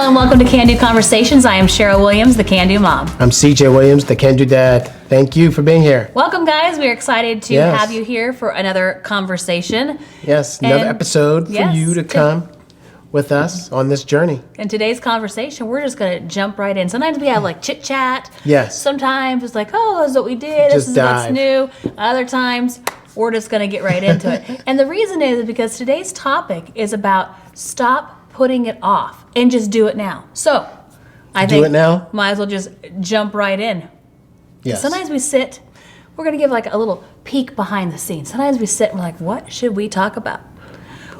Hello and welcome to Can Do Conversations. I am Cheryl Williams, the Can Do Mom. I'm CJ Williams, the Can Do Dad. Thank you for being here. Welcome, guys. We're excited to have you here for another conversation. Yes, another episode for you to come with us on this journey. In today's conversation, we're just going to jump right in. Sometimes we have like chit chat. Yes. Sometimes it's like, oh, this is what we did. This is what's new. Other times, we're just going to get right into it. And the reason is because today's topic is about stop putting it off and just do it now. So I think might as well just jump right in. Yes. Sometimes we sit, we're going to give like a little peek behind the scenes. Sometimes we sit and we're like, what should we talk about?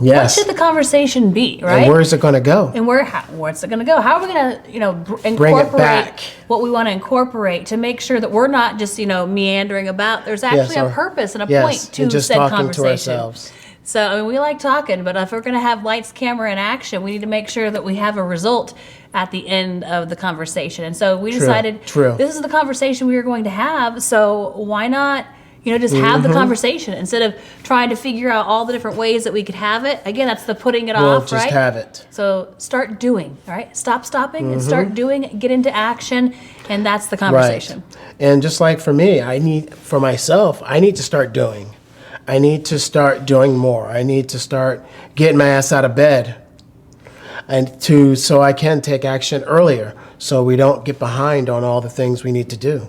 Yes. What should the conversation be, right? And where is it going to go? And where's it going to go? How are we going to, incorporate what we want to incorporate to make sure that we're not just, meandering about. There's actually a purpose and a point to just said talking conversation. To ourselves. So, I mean, we like talking, but if we're going to have lights, camera, and action, we need to make sure that we have a result at the end of the conversation. And so we decided this is the conversation we were going to have, so why not, just have the conversation instead of trying to figure out all the different ways that we could have it. Again, that's the putting it off, right? Just have it. So start doing, all right? Stop stopping and start doing, get into action, and that's the conversation. Right. And just like for me, I need to start doing. I need to start doing more. I need to start getting my ass out of bed so I can take action earlier so we don't get behind on all the things we need to do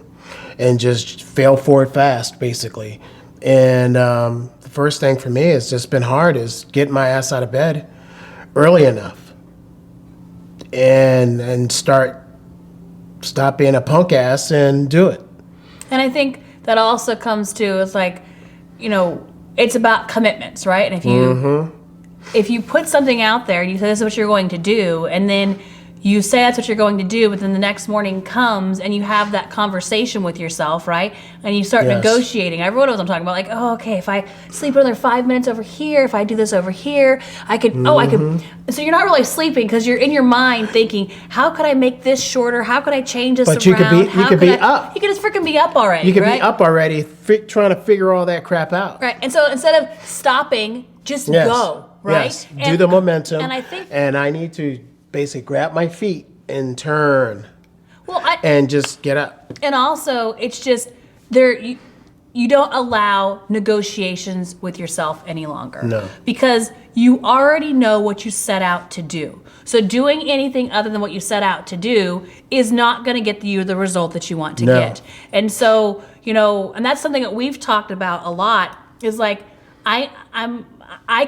and just fail forward fast, basically. And the first thing for me has just been hard is getting my ass out of bed early enough and stop being a punk ass and do it. And I think that also comes to, it's like, it's about commitments, right? And if you put something out there and you say this is what you're going to do, and then you say that's what you're going to do, but then the next morning comes and you have that conversation with yourself, right? And you start negotiating. Everyone knows what I'm talking about. Like, oh, okay, if I sleep another 5 minutes over here, if I do this over here, I could, So you're not really sleeping because you're in your mind thinking, how could I make this shorter? How could I change this around? You could be up. You could just freaking be up already, You could be up already trying to figure all that crap out. Right, and so instead of stopping, just go, right? Yes, do the momentum. And I need to basically grab my feet and turn and just get up. And also, it's just you don't allow negotiations with yourself any longer. No. Because you already know what you set out to do. So doing anything other than what you set out to do is not going to get you the result that you want to get. And so, and that's something that we've talked about a lot is like, I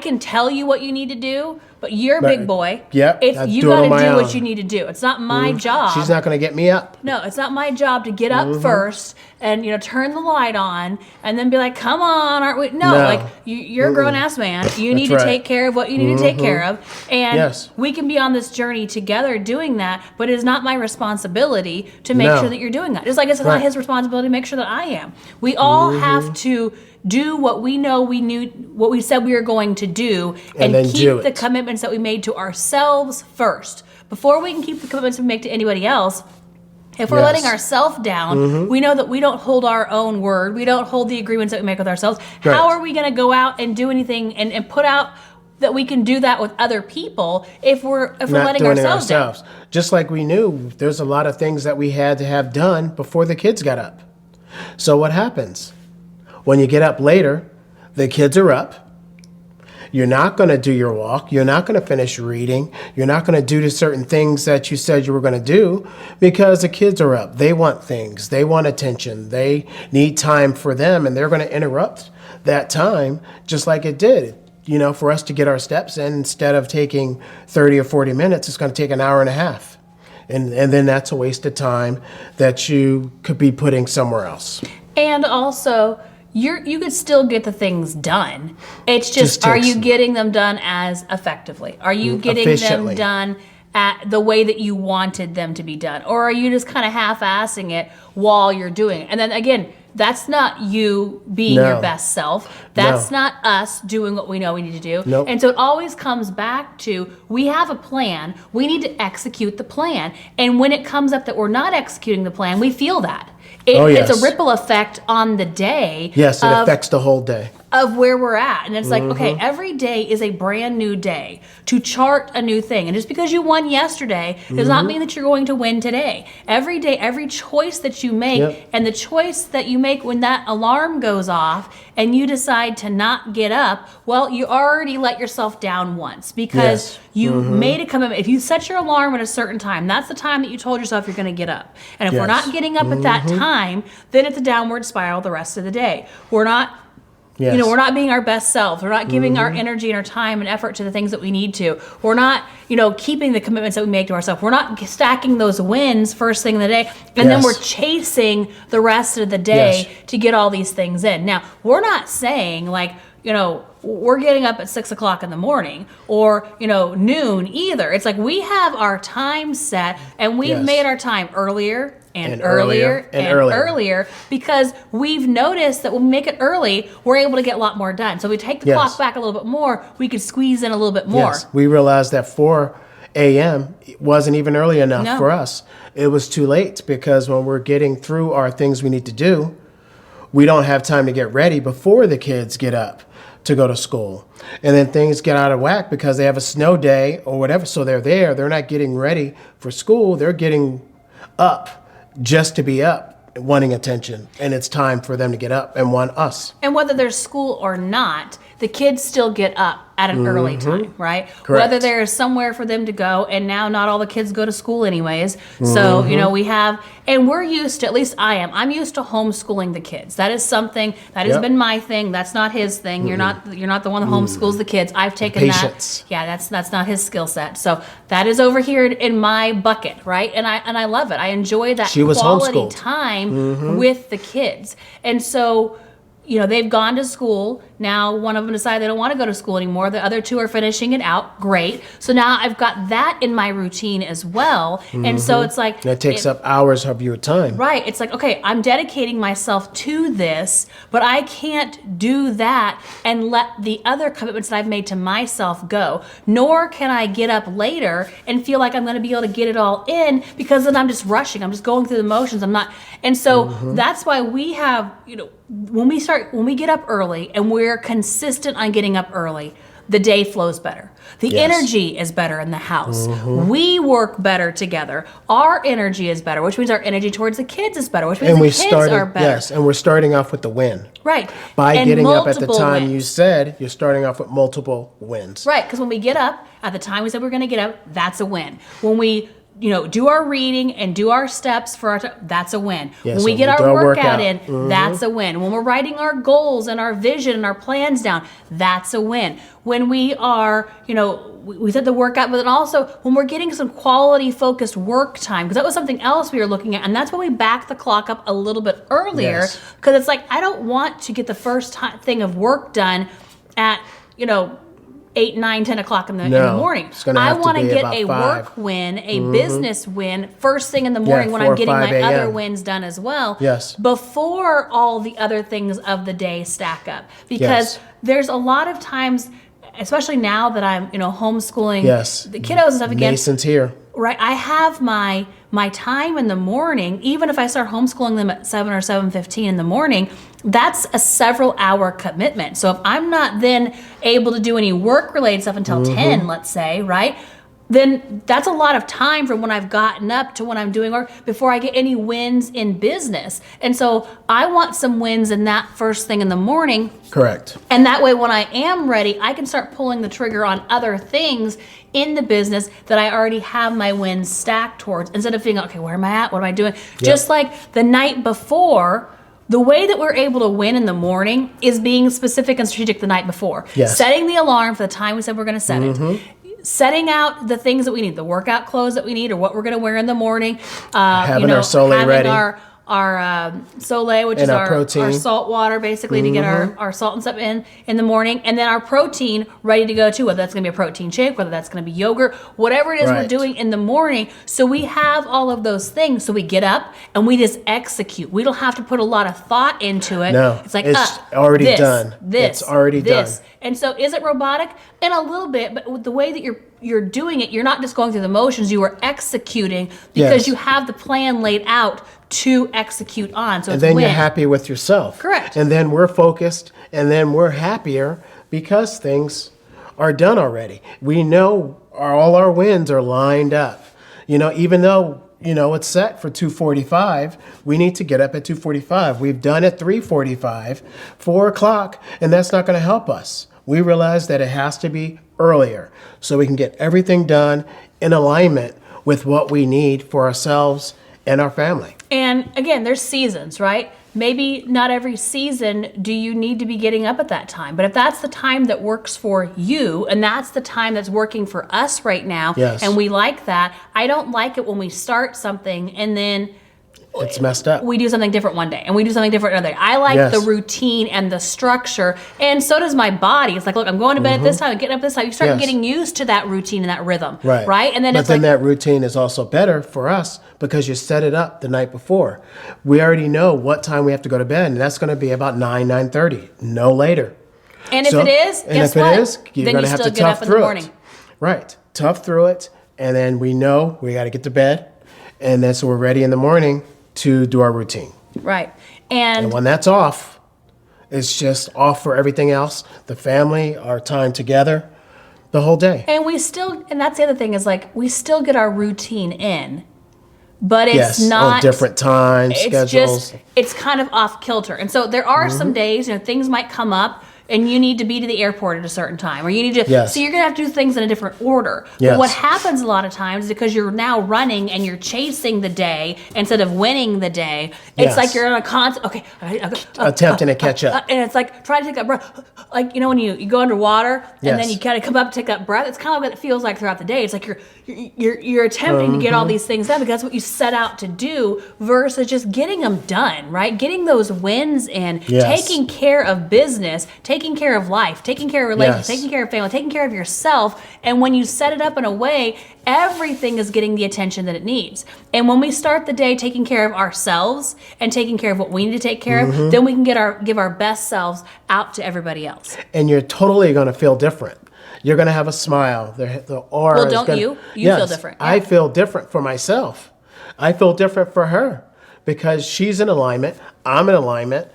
can tell you what you need to do, but you're a big boy. Yep. You got to do what you need to do. It's not my job. She's not going to get me up. No, it's not my job to get up first and turn the light on and then be like, "Come on, aren't we?" No. Like you're a grown ass man. You need to take care of what you need to take care of, and we can be on this journey together doing that. But it is not my responsibility to make sure that you're doing that. Just like it's not his responsibility to make sure that I am. We all have to do what we know what we said we were going to do, and keep the commitments that we made to ourselves first. Before we can keep the commitments we make to anybody else, if we're letting ourselves down, we know that we don't hold our own word. We don't hold the agreements that we make with ourselves. Right. How are we going to go out and do anything and put out that we can do that with other people if we're letting ourselves down? Just like we knew there's a lot of things that we had to have done before the kids got up. So what happens? When you get up later, the kids are up. You're not going to do your walk. You're not going to finish reading. You're not going to do the certain things that you said you were going to do because the kids are up. They want things. They want attention. They need time for them, and they're going to interrupt that time just like it did. For us to get our steps in, instead of taking 30 or 40 minutes, it's going to take an hour and a half. And then that's a waste of time that you could be putting somewhere else. And also, you could still get the things done. It's just are you getting them done as effectively? Are you getting them done at the way that you wanted them to be done? Or are you just kind of half-assing it while you're doing it? And then again, that's not you being your best self. That's not us doing what we know we need to do. Nope. And so it always comes back to, we have a plan. We need to execute the plan. And when it comes up that we're not executing the plan, we feel that. It's a ripple effect on the day. Yes, it affects the whole day. of where we're at. And it's like, okay, every day is a brand new day to chart a new thing. And just because you won yesterday does not mean that you're going to win today. Every day, every choice that you make, and the choice that you make when that alarm goes off and you decide to not get up, well, you already let yourself down once because you made a commitment. If you set your alarm at a certain time, that's the time that you told yourself you're going to get up. And if we're not getting up at that time, then it's a downward spiral the rest of the day. We're not we're not being our best selves. We're not giving our energy and our time and effort to the things that we need to. We're not, keeping the commitments that we make to ourselves. We're not stacking those wins first thing in the day, and then we're chasing the rest of the day to get all these things in. Now, we're not saying we're getting up at 6 o'clock in the morning or, noon either. It's like we have our time set and we've made our time earlier and earlier because we've noticed that when we make it early, we're able to get a lot more done. So we take the clock back a little bit more, we could squeeze in a little bit more. Yes. We realized that 4 a.m. wasn't even early enough for us. It was too late because when we're getting through our things we need to do, we don't have time to get ready before the kids get up to go to school. And then things get out of whack because they have a snow day or whatever. So they're not getting ready for school. They're getting up just to be up, wanting attention. And it's time for them to get up and want us. And whether there's school or not, the kids still get up at an early time, right? Correct. Whether there's somewhere for them to go, and now not all the kids go to school anyways. So, we have, and we're used to, at least I'm used to homeschooling the kids. That is something, that has been my thing. That's not his thing. You're not the one that homeschools the kids. I've taken Patience. that. Yeah, that's not his skill set. So that is over here in my bucket, right? And I love it. I enjoy that quality time with the kids. And so, they've gone to school. Now one of them decided they don't want to go to school anymore. The other 2 are finishing it out. Great. So now I've got that in my routine as well. And so it's like... That takes up hours of your time. Right. It's like, okay, I'm dedicating myself to this, but I can't do that and let the other commitments that I've made to myself go. Nor can I get up later and feel like I'm going to be able to get it all in because then I'm just rushing. I'm just going through the motions. I'm not... And so that's why we have, when we get up early and we're consistent on getting up early, the day flows better. The energy is better in the house. We work better together. Our energy is better, which means our energy towards the kids is better, which means the kids are better. Yes, and we're starting off with the win. Right. By getting up at the time you said, you're starting off with multiple wins. Right, because when we get up at the time we said we're going to get up, that's a win. When we do our reading and do our steps for our that's a win. When we get our workout in, that's a win. When we're writing our goals and our vision and our plans down, that's a win. When we are, we said the workout, but then also when we're getting some quality focused work time, because that was something else we were looking at, and that's why we backed the clock up a little bit earlier, because it's like, I don't want to get the first thing of work done at, 8, 9, 10 o'clock in the morning. I want to get a work win, a business win, first thing in the morning when I'm getting my other wins done as well. Yes. Before all the other things of the day stack up. Because there's a lot of times, especially now that I'm, homeschooling the kiddos and stuff again. Mason's here. Right. I have my time in the morning, even if I start homeschooling them at 7 or 7:15 in the morning, that's a several hour commitment. So if I'm not then able to do any work related stuff until 10, let's say, right? Then that's a lot of time from when I've gotten up to when I'm doing work before I get any wins in business. And so I want some wins in that first thing in the morning. Correct. And that way when I am ready, I can start pulling the trigger on other things in the business that I already have my wins stacked towards, instead of thinking, okay, where am I at? What am I doing? Just like the night before, the way that we're able to win in the morning is being specific and strategic the night before. Setting the alarm for the time we said we're going to set it. Setting out the things that we need, the workout clothes that we need, or what we're going to wear in the morning. Having our Sole ready. Our Sole, which is our salt water, basically, to get our salt and stuff in the morning. And then our protein ready to go too, whether that's going to be a protein shake, whether that's going to be yogurt, whatever it is we're doing in the morning. So we have all of those things. So we get up and we just execute. We don't have to put a lot of thought into it. No, it's like, it's already done. It's already done. And so is it robotic? In a little bit, but with the way that you're doing it, you're not just going through the motions, you are executing because you have the plan laid out to execute on. So and then you're happy with yourself. Correct. And then we're focused, and then we're happier because things are done already. We know all our wins are lined up. Even though, it's set for 2:45, we need to get up at 2:45. We've done it 3:45, 4 o'clock, and that's not going to help us. We realize that it has to be earlier so we can get everything done in alignment with what we need for ourselves and our family. And again, there's seasons, right? Maybe not every season do you need to be getting up at that time. But if that's the time that works for you, and that's the time that's working for us right now, and we like that, I don't like it when we start something and then it's messed up. We do something different one day, and we do something different another day. I like the routine and the structure, and so does my body. It's like, look, I'm going to bed at this time, I'm getting up at this time. You start getting used to that routine and that rhythm, right? And then that routine is also better for us because you set it up the night before. We already know what time we have to go to bed, and that's going to be about 9:30, no later. And if it is, guess what? You're going to have to tough through it. Right, tough through it, and then we know we got to get to bed, and then so we're ready in the morning to do our routine. Right. And when that's off, it's just off for everything else. The family, our time together, the whole day. And that's the other thing is like, we still get our routine in, but it's not on different time schedules. It's kind of off kilter. And so there are some days, things might come up and you need to be to the airport at a certain time, or you need to, so you're going to have to do things in a different order. But what happens a lot of times is because you're now running and you're chasing the day instead of winning the day, it's like you're on a constant, attempting to catch up. And it's like trying to take that breath. Like, when you go underwater and then you kind of come up to take that breath, it's kind of what it feels like throughout the day. It's like you're attempting to get all these things done because that's what you set out to do versus just getting them done, right? Getting those wins in, taking care of business, taking care of life, taking care of relationships, taking care of family, taking care of yourself. And when you set it up in a way, everything is getting the attention that it needs. And when we start the day taking care of ourselves and taking care of what we need to take care of, then we can give our best selves out to everybody else. And you're totally going to feel different. You're going to have a smile. The aura. Well, don't you? You feel different. I feel different for myself. I feel different for her because she's in alignment. I'm in alignment.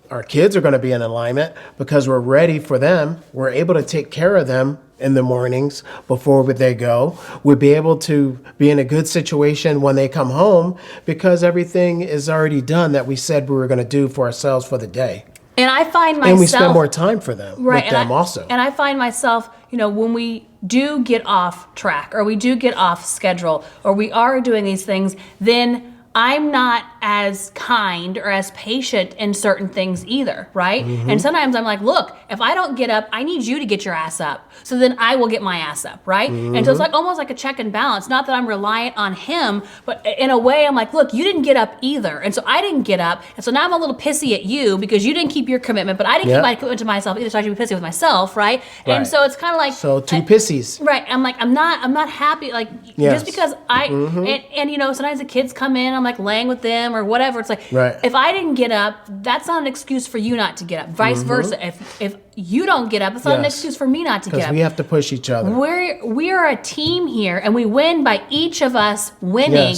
Our kids are going to be in alignment because we're ready for them. We're able to take care of them in the mornings before they go. We'll be able to be in a good situation when they come home because everything is already done that we said we were going to do for ourselves for the day. And I find myself... And we spend more time for them, with them also. And I find myself, when we do get off track or we do get off schedule or we are doing these things, then I'm not as kind or as patient in certain things either, right? And sometimes I'm like, look, if I don't get up, I need you to get your ass up. So then I will get my ass up, right? And so it's like almost like a check and balance. Not that I'm reliant on him, but in a way I'm like, look, you didn't get up either. And so I didn't get up. And so now I'm a little pissy at you because you didn't keep your commitment, but I didn't keep my commitment to myself either. So I should be pissy with myself, right? And so it's kind of like... So two pissies. Right. I'm like, I'm not happy. Like just because and sometimes the kids come in, I'm like laying with them or whatever. It's like, if I didn't get up, that's not an excuse for you not to get up. Vice versa. If you don't get up, it's not an excuse for me not to get up. Because we have to push each other. We are a team here, and we win by each of us winning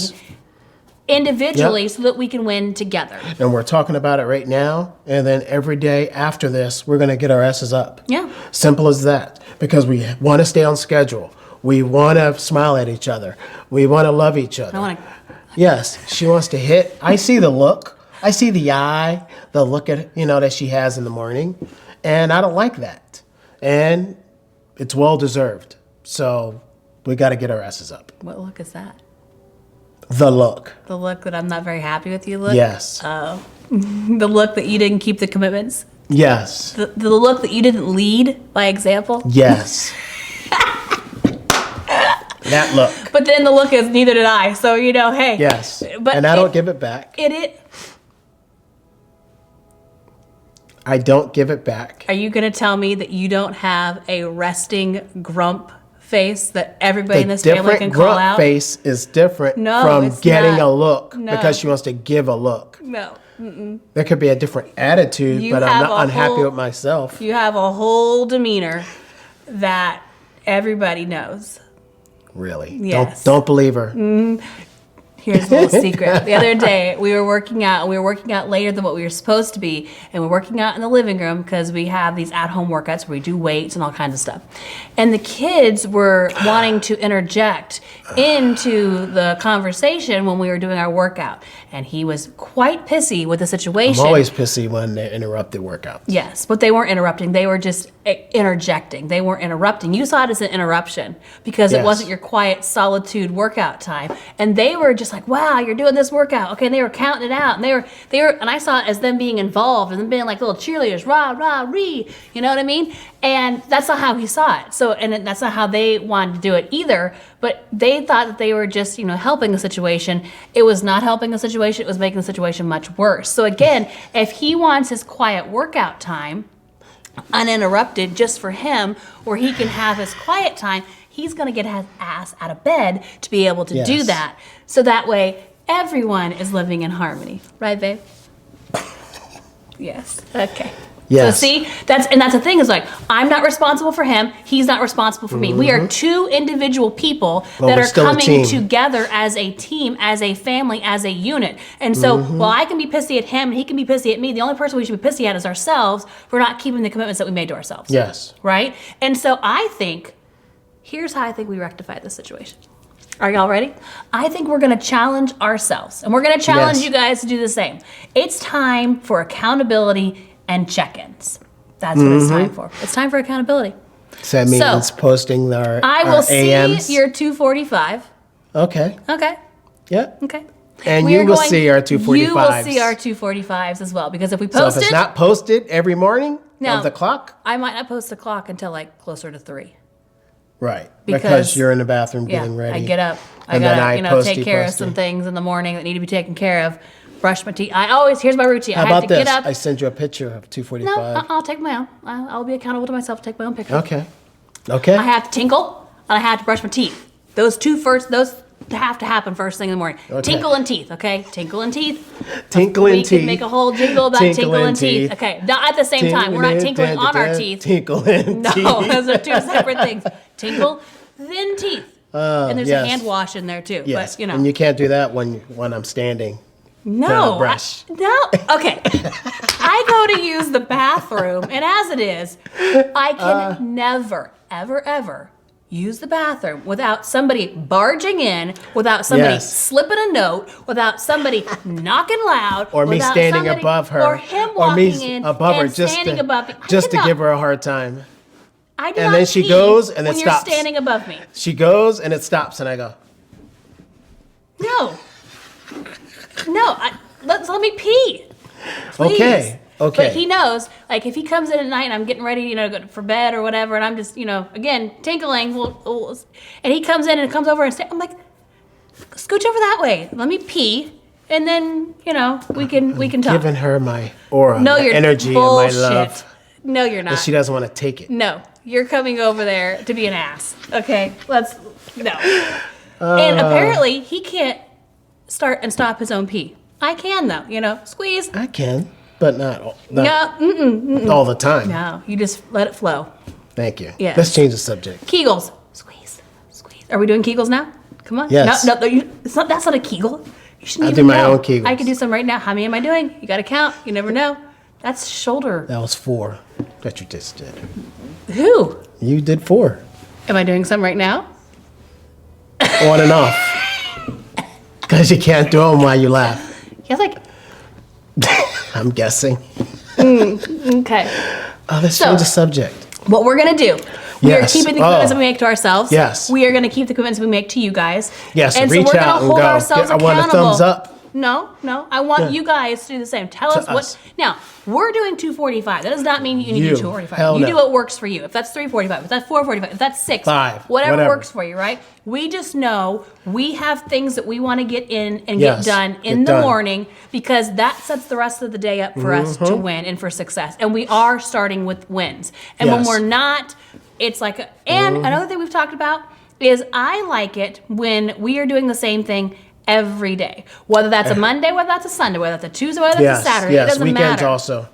individually so that we can win together. And we're talking about it right now, and then every day after this, we're going to get our asses up. Yeah. Simple as that. Because we want to stay on schedule. We want to smile at each other. We want to love each other. Yes, she wants to hit. I see the look. I see the eye, the look at that she has in the morning, and I don't like that. And it's well deserved. So we got to get our asses up. What look is that? The look. The look that I'm not very happy with you look? Yes. Oh. The look that you didn't keep the commitments? Yes. The look that you didn't lead by example? Yes. That look. But then the look is neither did I. So, hey. Yes. And I don't give it back. I don't give it back. Are you going to tell me that you don't have a resting grump face that everybody in this family can call out? Grump face is different from getting a look because she wants to give a look. No. Mm-mm. There could be a different attitude, but I'm not unhappy with myself. You have a whole demeanor that everybody knows. Really? Yes. Don't believe her. Here's a little secret. The other day, we were working out later than what we were supposed to be, and we're working out in the living room because we have these at-home workouts where we do weights and all kinds of stuff. And the kids were wanting to interject into the conversation when we were doing our workout, and he was quite pissy with the situation. I'm always pissy when they interrupted workouts. Yes, but they weren't interrupting. They were just interjecting. They weren't interrupting. You saw it as an interruption because it wasn't your quiet solitude workout time, and they were just like, wow, you're doing this workout. Okay, and they were counting it out. And they were, and I saw it as them being involved and them being like little cheerleaders, rah, rah, ree. You know what I mean? And that's not how he saw it. So, and that's not how they wanted to do it either. But they thought that they were just, helping the situation. It was not helping the situation. It was making the situation much worse. So again, if he wants his quiet workout time uninterrupted just for him, where he can have his quiet time, he's going to get his ass out of bed to be able to do that. So that way, everyone is living in harmony. Right, babe? Yes. Okay. Yes. So see, that's the thing is like, I'm not responsible for him. He's not responsible for me. We are two individual people that are coming together as a team, as a family, as a unit. And so while I can be pissy at him and he can be pissy at me, the only person we should be pissy at is ourselves for not keeping the commitments that we made to ourselves. Yes. Right? And so here's how I think we rectify this situation. Are y'all ready? I think we're going to challenge ourselves, and we're going to challenge you guys to do the same. It's time for accountability and check-ins. That's what it's time for. It's time for accountability. So that means posting our I will AMs. see your 245. Okay. Okay. Yeah. Okay. And you will see our 245s. You will see our 245s as well, because if we post so if it's not posted every morning of the clock? I might not post the clock until like closer to 3. Right. Because you're in the bathroom getting ready. I get up. I gotta, take care of some things in the morning that need to be taken care of. Brush my teeth. Here's my routine. How I have about to this? get up. I send you a picture of 2:45. No, I'll take my own. I'll be accountable to myself to take my own picture. Okay. Okay. I have to tinkle and I have to brush my teeth. Those have to happen first thing in the morning. Okay. Tinkle and teeth, okay? Tinkle and teeth. Tinkle and teeth. We can make a whole jingle about tinkle and teeth. Okay, not at the same time. We're not tinkling on our teeth. Tinkle and teeth. No, those are two separate things. Tinkle, then teeth. And there's a hand wash in there too. Yes. But, And you can't do that when I'm standing. No. Brush. No. Okay. I go to use the bathroom, and as it is, I can never, ever, ever use the bathroom without somebody barging in, without somebody slipping a note, without somebody knocking loud, or me standing above her, or him walking in above her and standing above me. Just to give her a hard time. I do and not then she goes and it when stops. You're standing above me. She goes and it stops, and I go, no. No, let me pee. Please. Okay. But he knows, like, if he comes in at night and I'm getting ready, to go for bed or whatever, and I'm just, again, tinkling, and he comes in and comes over and I'm like, scooch over that way. Let me pee, and then, we can talk. Giving her my aura, no, my you're energy, bullshit. and my love. No, you're not. But she doesn't want to take it. No, you're coming over there to be an ass. Okay, no. And apparently, he can't start and stop his own pee. I can, though, squeeze. I can, but not all the time. No, you just let it flow. Thank you. Yes. Let's change the subject. Kegels. Squeeze. Are we doing Kegels now? Come on. Yes. No, that's not a Kegel. You shouldn't I'll even do my know. own Kegels. I could do some right now. How many am I doing? You got to count. You never know. That's shoulder. That was 4 that you just did. Who? You did 4. Am I doing some right now? On and off. Because you can't do them while you laugh. Yeah, like. I'm guessing. Okay. Let's change the subject. What we're going to do. We are keeping the commitments that we make to ourselves. Yes. We are going to keep the commitments we make to you guys. Yes, and reach so we're out going to hold and go. ourselves I accountable. want a thumbs up. No. I want you guys to do the same. Tell us what. Now, we're doing 245. That does not mean you need to do 245. You do what works for you. If that's 345, if that's 445, if that's 6, 5, whatever works for you, right? We just know we have things that we want to get in and get done in the morning, because that sets the rest of the day up for us to win and for success. And we are starting with wins. And when we're not, it's like, and another thing we've talked about is I like it when we are doing the same thing every day, whether that's a Monday, whether that's a Sunday, whether that's a Tuesday, whether that's a Saturday. It doesn't weekends matter. Also.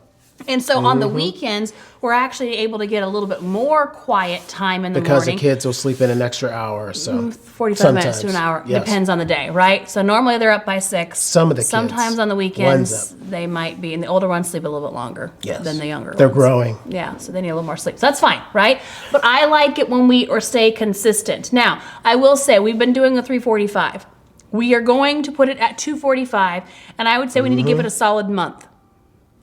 And so on the weekends, we're actually able to get a little bit more quiet time in the because morning. The kids will sleep in an extra hour or so. 45 minutes to an hour. Yes. Depends on the day, right? So normally they're up by 6. Some of the kids. Sometimes on the weekends, they might be. And the older ones sleep a little bit longer than the younger ones. They're growing. Yeah, so they need a little more sleep. So that's fine, right? But I like it when we stay consistent. Now, I will say, we've been doing a 3:45. We are going to put it at 2:45. And I would say we need to give it a solid month.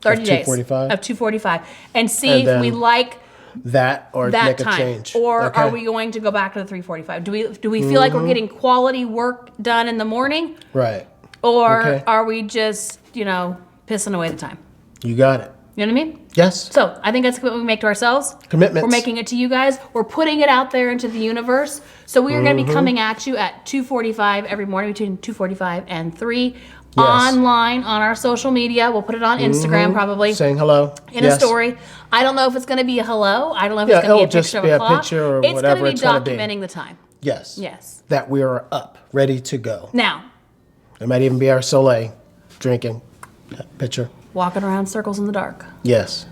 30 days of 2:45 and see if we like that or make a change. Or are we going to go back to the 3:45? Do we feel like we're getting quality work done in the morning? Right. Or are we just, pissing away the time? You got it. You know what I mean? Yes. So I think that's a commitment we make to ourselves. Commitments. We're making it to you guys. We're putting it out there into the universe. So we are going to be coming at you at 2:45 every morning between 2:45 and 3. Yes. Online on our social media. We'll put it on Instagram probably. Saying hello. In a story. I don't know if it's going to be a hello. I don't know if it's going to be a picture of a clock. Picture or it's whatever going to be documenting the time. Yes. Yes. That we are up, ready to go. Now. It might even be our Soleil drinking picture. Walking around circles in the dark. Yes.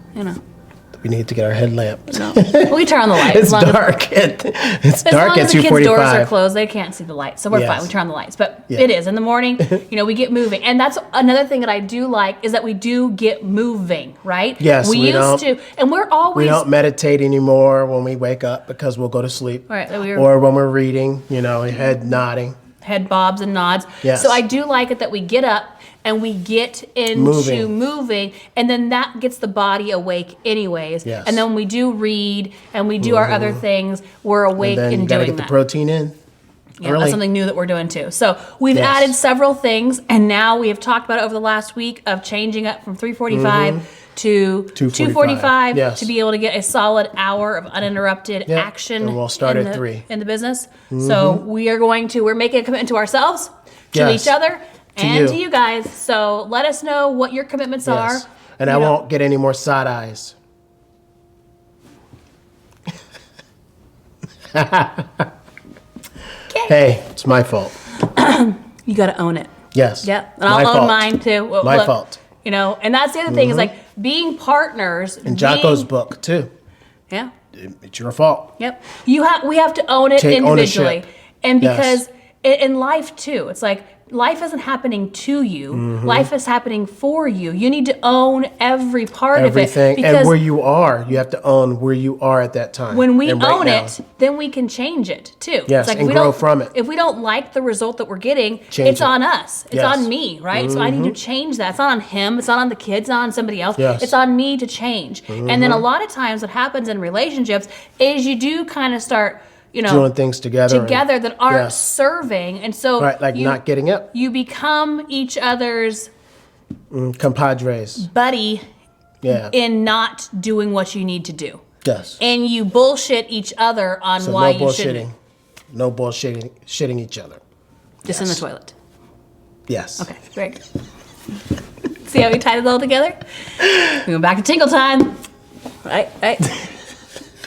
We need to get our headlamp. No. We turn on the light. It's dark. It's dark at 2:45. As long as the kids' doors are closed, they can't see the light. So we're fine. We turn on the lights. But it is. In the morning, we get moving. And that's another thing that I do like is that we do get moving, right? Yes. We used to. And we're always. We don't meditate anymore when we wake up because we'll go to sleep. Right. Or when we're reading, head nodding. Head bobs and nods. Yes. So I do like it that we get up and we get into moving, and then that gets the body awake anyways. Yes. And then when we do read and we do our other things, we're awake and then in you gotta doing get the protein in. Yeah, that's something new that we're doing too. So we've added several things, and now we have talked about it over the last week of changing up from 3:45 to 2:45 to be able to get a solid hour of uninterrupted action. And we'll start at 3 in the business. So we're making a commitment to ourselves, to each other, and to you guys. So let us know what your commitments are. And I won't get any more side eyes. Hey, it's my fault. You got to own it. Yes. Yep. And I'll own mine too. My fault. And that's the other thing is like being partners. In Jocko's book too. Yeah. It's your fault. Yep. We have to own it Take individually. Ownership. And because in life too, it's like life isn't happening to you. Life is happening for you. You need to own every part of it. Everything. And where you are, you have to own where you are at that time. When we own it, then we can change it too. Yes, like and grow from it. If we don't like the result that we're getting, it's on us. It's on me, right? So I need to change that. It's not on him. It's not on the kids. It's not on somebody else. Yes. It's on me to change. And then a lot of times what happens in relationships is you do kind of start doing things together that aren't serving, and so not getting up. You become each other's compadres, buddy, in not doing what you need to do. Yes, and you bullshit each other on why you shouldn't. No bullshitting, shitting each other. Just in the toilet. Yes. Okay, very good. See how we tied it all together? We went back to tinkle time. Right.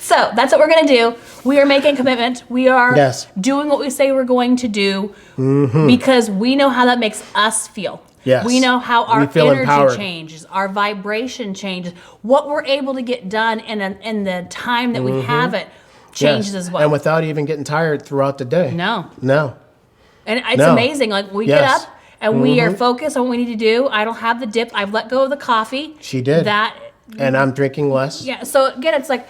So that's what we're gonna do. We are making a commitment. We are doing what we say we're going to do because we know how that makes us feel. Yes. We know how our energy empowered. changes, our vibration changes, what we're able to get done in the time that we have it changes as well. And without even getting tired throughout the day. No. And it's amazing. Like we get up and we are focused on what we need to do. I don't have the dip. I've let go of the coffee. She did. And I'm drinking less. Yeah. So again, it's like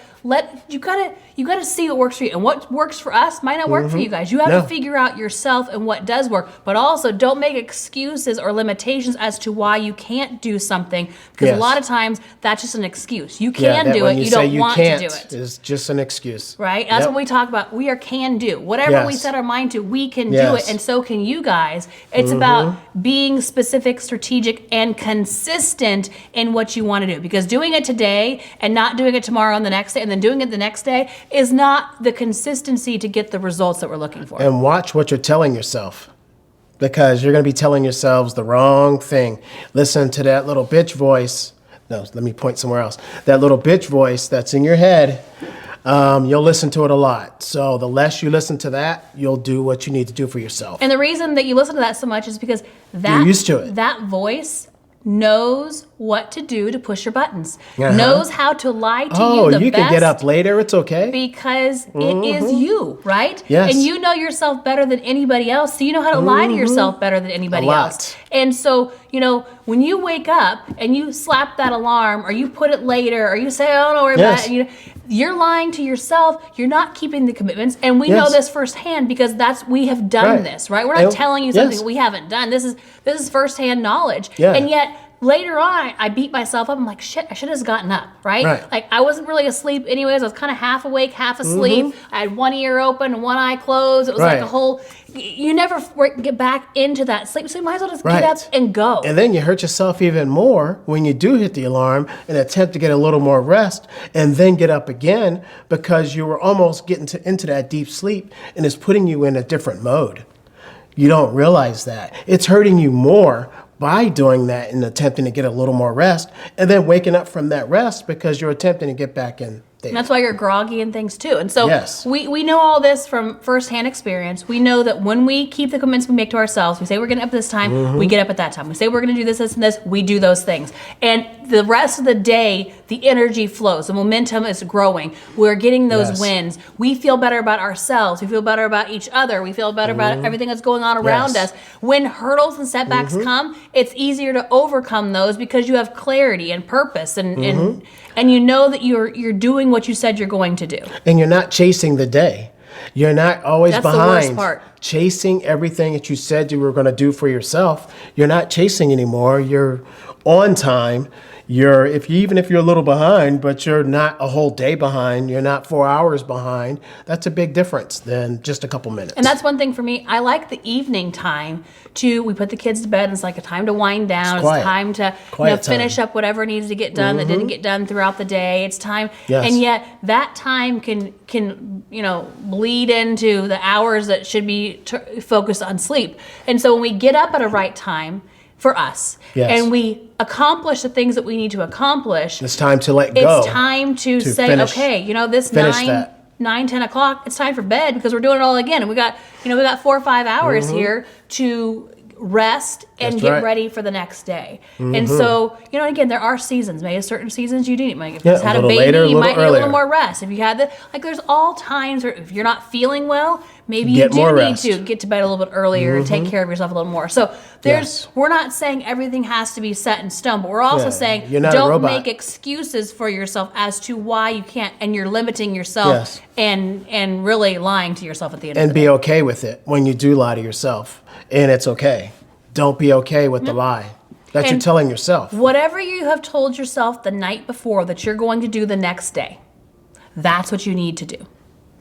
you gotta see what works for you, and what works for us might not work for you guys. You have to figure out yourself and what does work, but also don't make excuses or limitations as to why you can't do something, because a lot of times that's just an excuse. You can do it, you don't want to do it. It's just an excuse, right? That's what we talk about. We are can do whatever we set our mind to. We can do it, and so can you guys. It's about being specific, strategic, and consistent in what you want to do, because doing it today and not doing it tomorrow and the next day and then doing it the next day is not the consistency to get the results that we're looking for. And watch what you're telling yourself, because you're going to be telling yourselves the wrong thing. Listen to that little bitch voice. No, let me point somewhere else. That little bitch voice that's in your head, you'll listen to it a lot. So the less you listen to that, you'll do what you need to do for yourself. And the reason that you listen to that so much is because you're used to it. That voice knows what to do to push your buttons, knows how to lie to you the you best. can get up later. It's okay. Because it is you, right? Yes. And you know yourself better than anybody else, so you know how to lie to yourself better than anybody else. And so, when you wake up and you slap that alarm, or you put it later, or you say, "Oh, don't worry about it," you're lying to yourself. You're not keeping the commitments, and we know this firsthand because we have done this, right? We're not telling you something we haven't done. This is firsthand knowledge, and yet. Later on, I beat myself up. I'm like, shit, I should have gotten up, right? Like, I wasn't really asleep anyways. I was kind of half awake, half asleep. I had one ear open and one eye closed. It was like a whole, you never get back into that sleep. So you might as well just get up and go. And then you hurt yourself even more when you do hit the alarm and attempt to get a little more rest and then get up again because you were almost getting into that deep sleep and it's putting you in a different mode. You don't realize that. It's hurting you more by doing that and attempting to get a little more rest and then waking up from that rest because you're attempting to get back in there. And that's why you're groggy and things too. And so we know all this from firsthand experience. We know that when we keep the commitments we make to ourselves, we say we're going to up this time, we get up at that time. We say we're going to do this, this, and this, we do those things. And the rest of the day, the energy flows. The momentum is growing. We're getting those wins. We feel better about ourselves. We feel better about each other. We feel better about everything that's going on around us. When hurdles and setbacks come, it's easier to overcome those because you have clarity and purpose and you know that you're doing what you said you're going to do. And you're not chasing the day. You're not always behind. That's the worst part. Chasing everything that you said you were going to do for yourself. You're not chasing anymore. You're on time. Even if you're a little behind, but you're not a whole day behind, you're not 4 hours behind, that's a big difference than just a couple minutes. And that's one thing for me. I like the evening time we put the kids to bed and it's like a time to wind down. It's time to finish up whatever needs to get done that didn't get done throughout the day. It's time. And yet that time can bleed into the hours that should be focused on sleep. And so when we get up at a right time, for us. And we accomplish the things that we need to accomplish. It's time to let go. It's time to say, finish, okay, this 9-10 o'clock, it's time for bed because we're doing it all again. And we got 4 or 5 hours here to rest and get ready for the next day. And so, again, there are seasons. Maybe certain seasons you do need. If you just had a baby, later, you might need a little more rest. If you had there's all times where if you're not feeling well, maybe you do need to get to bed a little bit earlier and take care of yourself a little more. So we're not saying everything has to be set in stone, but we're also saying don't make excuses for yourself as to why you can't, and you're limiting yourself and really lying to yourself at the end of the day. And be okay with it when you do lie to yourself. And it's okay. Don't be okay with the lie that you're telling yourself. Whatever you have told yourself the night before that you're going to do the next day, that's what you need to do.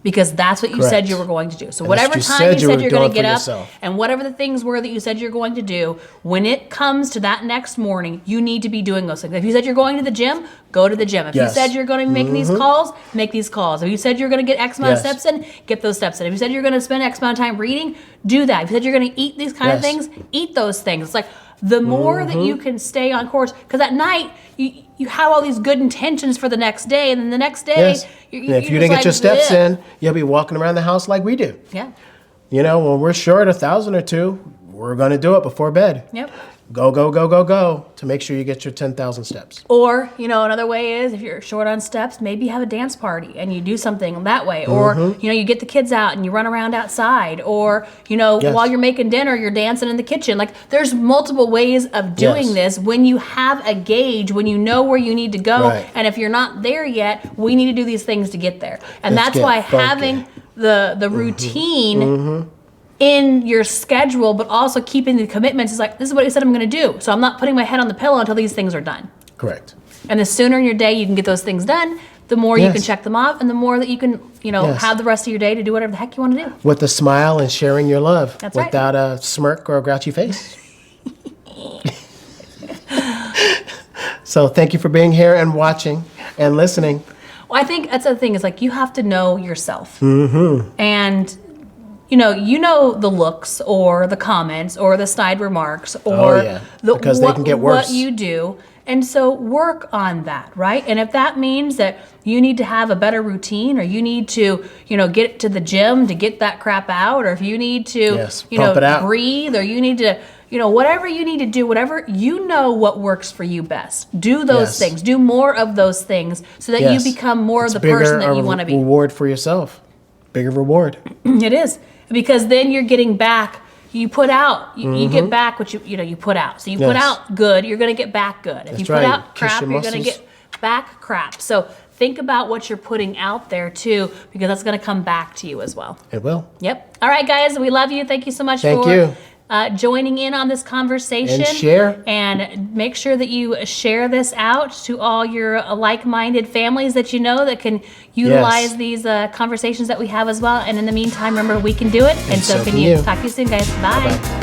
Because that's what you said you were going to do. So whatever time you said you're going to get up and whatever the things were that you said you're going to do, when it comes to that next morning, you need to be doing those things. If you said you're going to the gym, go to the gym. If you said you're going to be making these calls, make these calls. If you said you're going to get X amount of steps in, get those steps in. If you said you're going to spend X amount of time reading, do that. If you said you're going to eat these kind of things, eat those things. It's like the more that you can stay on course, because at night you have all these good intentions for the next day, and then the next day, if you didn't get your steps in, you'll be walking around the house like we do. When we're short 1,000 or 2, we're going to do it before bed. Go to make sure you get your 10,000 steps. Or, another way is if you're short on steps, maybe have a dance party and you do something that way. Or, you get the kids out and you run around outside. Or, while you're making dinner, you're dancing in the kitchen. Like, there's multiple ways of doing this when you have a gauge, when you know where you need to go. And if you're not there yet, we need to do these things to get there. And that's why having the routine in your schedule, but also keeping the commitments is like, this is what I said I'm going to do. So I'm not putting my head on the pillow until these things are done. Correct. And the sooner in your day you can get those things done, the more you can check them off, and the more that you can, have the rest of your day to do whatever the heck you want to do. With a smile and sharing your love. That's without a smirk or a grouchy face. So thank you for being here and watching and listening. Well, I think that's the thing is like you have to know yourself. And you know the looks or the comments or the snide remarks or because they can get worse. What you do. And so work on that, right? And if that means that you need to have a better routine, or you need to, get to the gym to get that crap out, or if you need to, breathe, or you need to, whatever you need to do, whatever you know what works for you best. Do those things. Do more of those things so that you become more of the person that you want to be. Reward for yourself. Bigger reward. It is. Because then you're getting back. You put out, you get back what you put out. So you put out good, you're going to get back good. If you put out crap, you're going to get back crap. So think about what you're putting out there too, because that's going to come back to you as well. It will. Yep. All right, guys, we love you. Thank you so much for joining in on this conversation. And share. And make sure that you share this out to all your like-minded families that you know that can utilize these conversations that we have as well. And in the meantime, remember, we can do it. And so can you. Talk to you soon, guys. Bye. Bye-bye.